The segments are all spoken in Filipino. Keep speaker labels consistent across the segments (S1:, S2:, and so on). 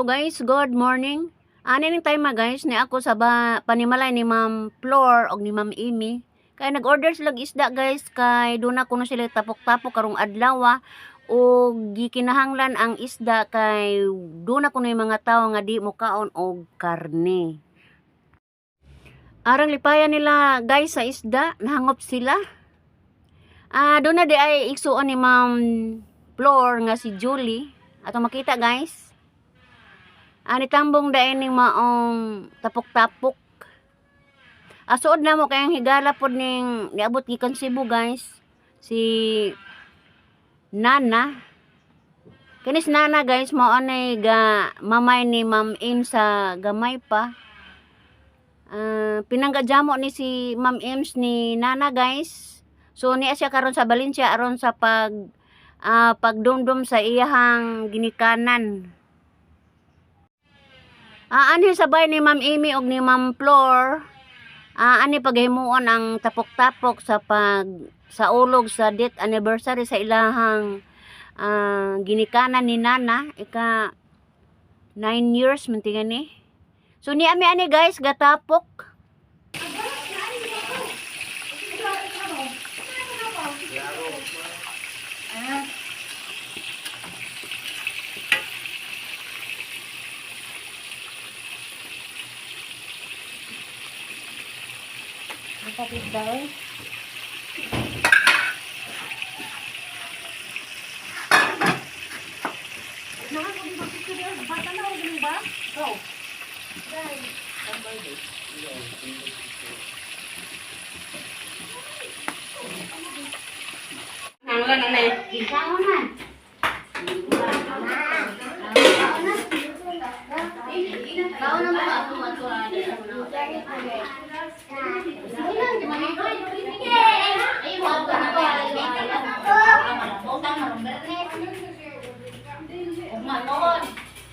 S1: Hello guys, good morning. Ning time guys ni ako sa panimalay ni Ma'am Flor og ni Ma'am Amy. Kay nag-order sila isda guys kay duna kuno sila tapok-tapok karong adlaw og gikinahanglan ang isda kay duna kuno yung mga tawo nga di mo kaon og karne. Arang lipayan nila guys sa isda, nahangop sila. Duna di ay igsuon ni Ma'am Flor nga si Julie. Ato makita guys. Nitambong dain ning maong tapok-tapok. Suod na mo kayang higala pod ning niabot gikan Cebu guys. Si Nana. Kinis Nana guys mao anay ga mamay ni Ma'am Im sa gamay pa. Pinanggadjamo ni si Ma'am Ims ni Nana guys. So niya siya karon sa Valencia aron sa pagdumdum sa iyahang ginikanan. Ani sabay ni Ma'am Amy og ni Ma'am Flor. Ani paghimuon ang tapok-tapok sa ulog sa date anniversary sa ilahang ginikanan ni Nana. Ika 9 years man tingan ni. So ni ani guys gatapok. Kapit daw.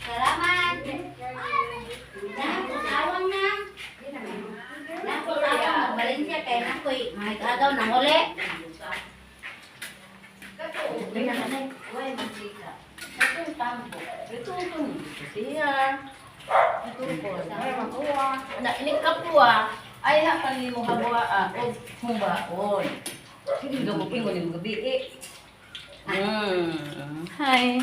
S1: Salamat. Tawang na. Nako sa Valencia kay nakoy magagaw nang uli. Ini kapua ay hapan ni mo habwa og humbaon. Gabupin mo ni gabi. Hi.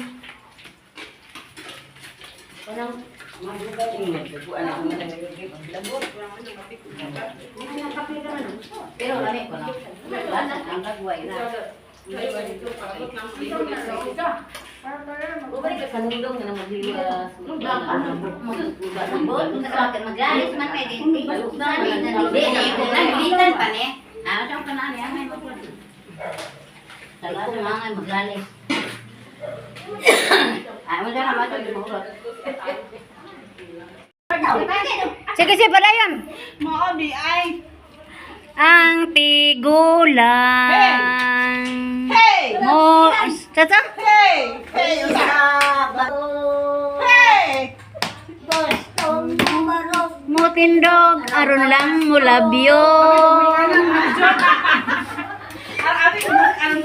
S1: Parang mabugat yung nagkukuan ako na labot. Pero lami ko na. Wala ang kagway na. Ubay ka kanundong na magliwas. Maglalis man may dinti. Naglitan pa ni. Saan ka na niya? Talaga mga maglalis. Sige si padayon.
S2: Mao di ay
S1: Ang tigulang.
S2: Hey!
S1: Mo tata?
S2: Hey! Hey! Hey!
S1: Mo tindog aron lang mo labyo. Ang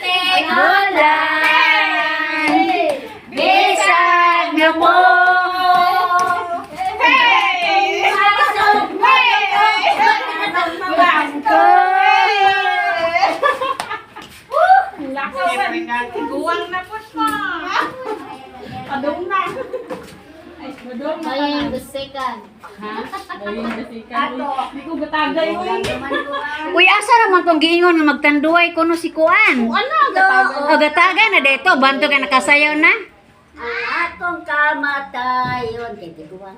S1: tigulang. Bisag na po.
S2: Tiguang na po siya. Padong na.
S3: Bayang the second.
S2: Ha? Bayang the second. Hindi ko batagay mo
S1: Uy, asa naman tong giingon nga magtanduay kuno si Kuan?
S2: Ano? Gatagay.
S1: Gatagay na dito, banto ka nakasayaw na.
S3: Atong kamatayon kay tiguan.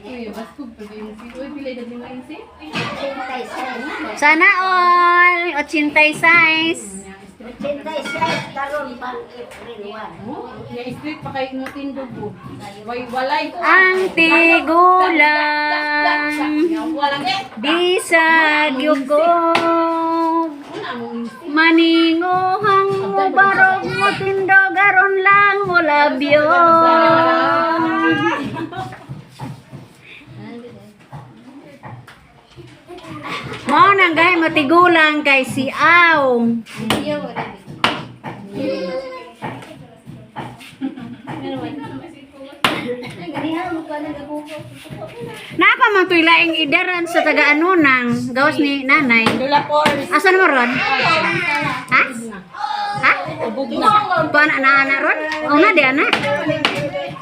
S2: Uy, bastog pa din si. Uy, pilay na din ngayon si.
S1: Sana all 86.
S3: 86 karon pang April 1.
S2: Nga street pa kay mo tindog po. Walay ko.
S1: Ang tigulang.
S2: Walang
S1: Bisag yugog. Maninguhang mo barog mo tindog aron lang mo labyo. Mao nang gay matigulang kay si Aw. Napa man to'y laing idaran sa taga-anunang gawas ni nanay.
S2: Dula pores.
S1: Asan mo ron? Ha? Ha?
S2: Ubog na.
S1: Ito anak ron? O na di anak?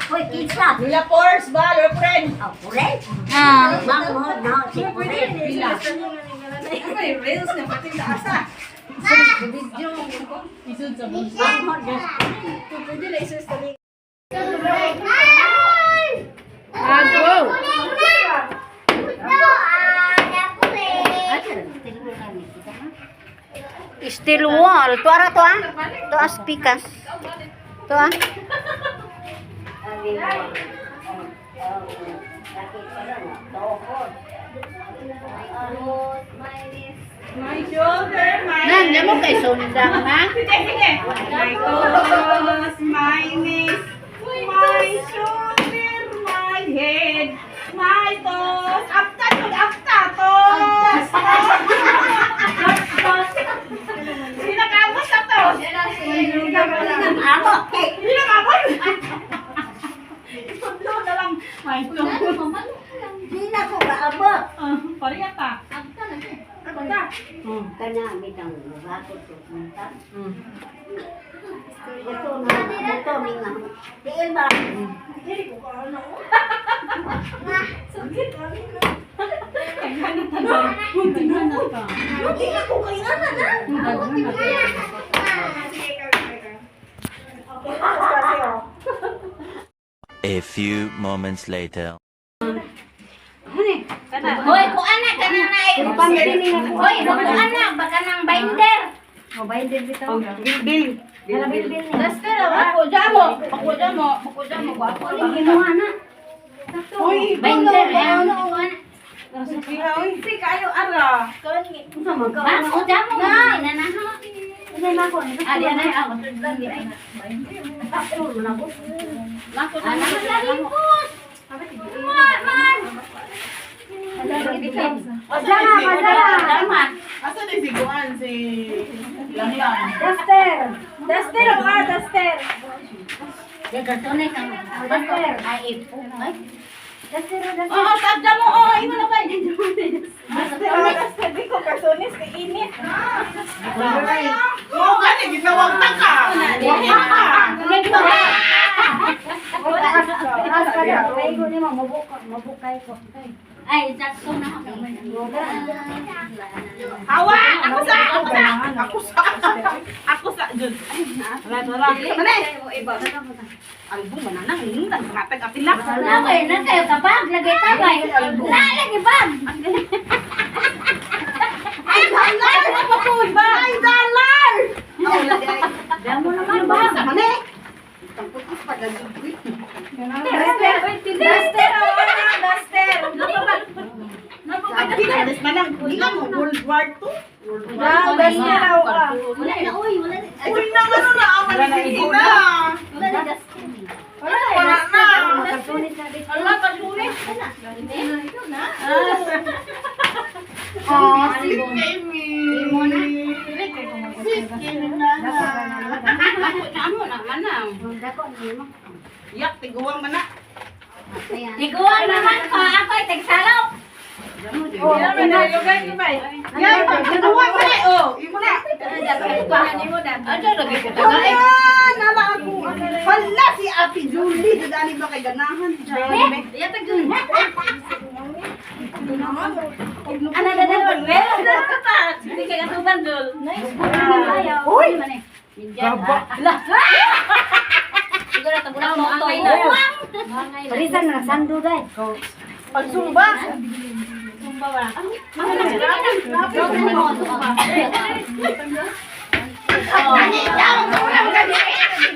S3: Hoy, kitsa.
S2: Dula pores ba? Dula friend.
S3: Oh, pure?
S1: Ah.
S3: Manghod na si pure.
S2: Bila. Ay, reels na pati sa asa. Isud sa bulsa.
S3: Manghod na.
S2: Ago.
S1: Steel wall. Ito ara to ah. Ito as pikas. Ito ah.
S2: My shoulder, my...
S1: Nan, mo kay sundang ha?
S2: Sige, sige. My toes, my knees, my shoulder, my head, my toes. Afta to, toes. Sinakabos na to.
S3: Amo.
S2: Sinakabos. Ito na lang. My toes.
S3: Di na ko kaabot.
S2: Pariyata.
S3: Kana bitang bakit ko punta. Ito ni nga. Diin ba? Hindi na ko kailangan na.
S4: A few moments later.
S1: Hoy, ko anak kanang naay. Hoy, ko anak baka nang binder.
S3: O binder bitaw.
S2: Building.
S3: Hala bilbil ni.
S1: Pero ako jamo, ako jamo ko ako.
S3: Ginawa na.
S2: Uy,
S1: Binder ya.
S2: si kayo ara.
S3: Unsa man ka?
S1: Ako jamo na nanaho.
S3: Unsa man ko?
S1: Ali anay ako lagi ay.
S3: Ako man ako.
S1: Mako na nalingkot. Man.
S2: Asa ni si Juan si Langlang?
S3: Duster. Duster o duster.
S1: Gagasonay kang Duster. Ay ipo. Ay.
S3: Duster o duster.
S2: Oo, tagda mo. Oo, imo na ba? Duster, di ko personis kay init. Oo, gani, ginawag ta ka.
S1: Ay, sakto na ako.
S2: Hawa! Ako sa, Jun. Wala. Album mo na nang, nagkatag apila.
S1: Okay, na kayo kapag lagay tabay. Lagi bag.
S2: Ay, dalar! Napatuloy ba? Ay, dalar!
S1: Damo naman bag.
S2: Mani! Ang pinalis man lang, ilan mo, World War II?
S1: Wala na uy, wala na.
S2: Uy, nang ano na, wala na ina.
S1: Wala na gas.
S2: Wala na.
S1: Ala, pasulit. Ito na.
S2: Imo na.
S1: Amo na manam.
S2: Yak, tiguang man na.
S1: Iguan naman ko ako ay tagsalaw.
S2: Yan, tiguang man na. Oh, imo na.
S1: Ano lagi ko
S2: Ah, nala ako. Hala, si Ate Julie. Dadali ba kay ganahan?
S1: Ya tagun. Ana dadalon. Well, hindi kay atuban dul.
S2: Uy!
S1: Gaba. Siguro tabunan mo ang kay na.
S3: Palisan na sando dai.
S2: Pagsumba.
S1: Sumba ba?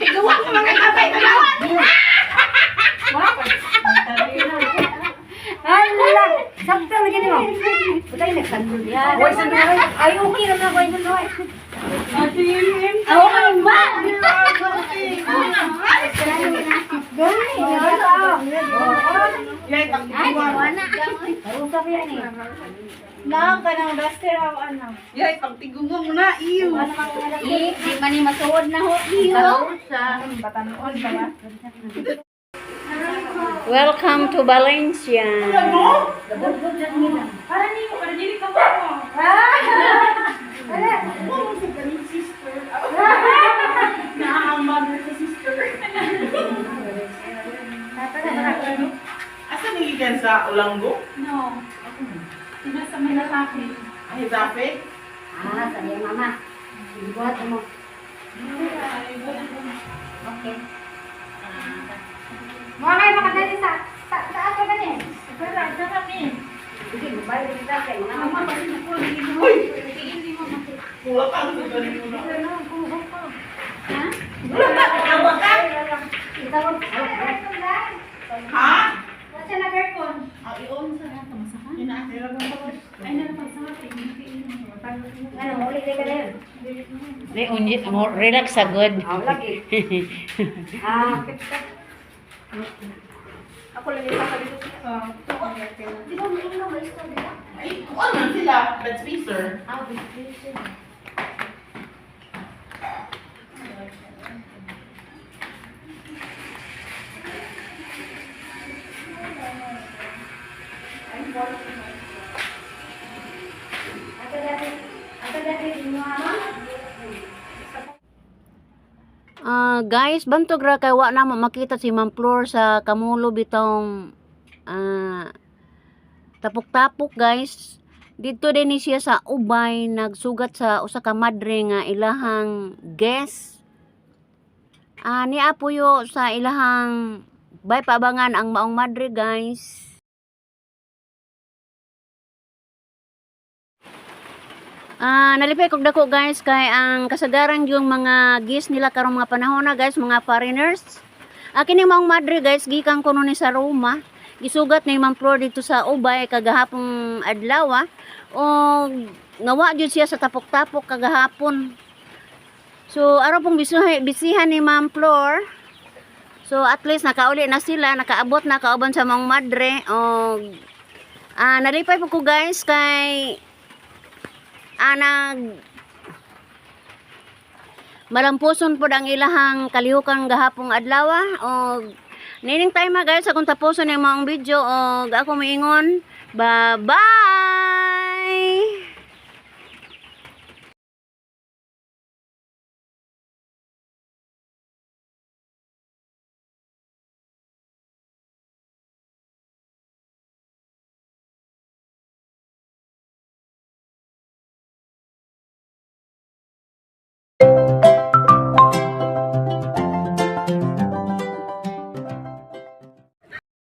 S2: Tiguang mo mga kapay talawan.
S3: Hala, sakto lagi ni mo. Utay na sando dia. Hoy sando. Ay okay ra na ko ito hoy.
S1: Ako ang ba?
S2: Yay,
S1: Ay, wala.
S3: Usap yan eh.
S2: Nang kanang duster aw ana. Yay, pagtiguang mo na iyo.
S1: Di man ni masuod na ho. Iyo.
S2: Batanon ba ba?
S1: Welcome to Valencia.
S3: Para dili ka pa mo. Wala.
S5: Naahamad sa sister. Asa niligan sa Ulanggo?
S2: No. Nasa Manatake.
S5: Ay, Zape?
S3: Sa iyo mama. Ibuhat mo. Okay. Mga kayo makadali sa ato ba niya? Sa kami. Hindi, mabalik kita kayo. Mama, pati na po.
S5: Uy! Kulat ka sa galing mo na.
S3: Ha?
S5: Tawag ka?
S3: Itawag.
S5: Ha?
S3: What's na aircon?
S2: I-on sa nato. Masahan?
S5: Inaakira mo ba?
S2: Ay, nalapagsahan.
S3: Ano, muli ka na yun.
S1: Relax sa good.
S3: Lagi. Ako lang yung dito. Di ba may ino may istorya?
S5: Ay, kung ano sila? Bed spacer.
S3: Biscuit.
S1: Guys, bantog ra kay wa na mo makita si Ma'am Flor sa Kamulo bitong tapok-tapok guys. Dito din ni siya sa Ubay nagsugat sa usa ka madre nga ilahang guest. Niapuyo sa ilahang bay paabangan ang maong madre guys. Nalipay kog dako guys kay ang kasagaran yung mga gis nila karong mga panahon na guys, mga foreigners. Kini maong madre guys, gikan kuno ni sa Roma. Gisugat ni Ma'am Flor dito sa Ubay kagahapong adlaw o ngawa jud siya sa tapok-tapok kagahapon. So araw pong bisihan ni Ma'am Flor. So at least nakauli na sila, nakaabot na kauban sa maong madre. O nalipay po ko guys kay malampuson po ang ilahang kalihukang gahapong adlaw o nining time guys akong tapuson yung mga video o ako miingon bye bye.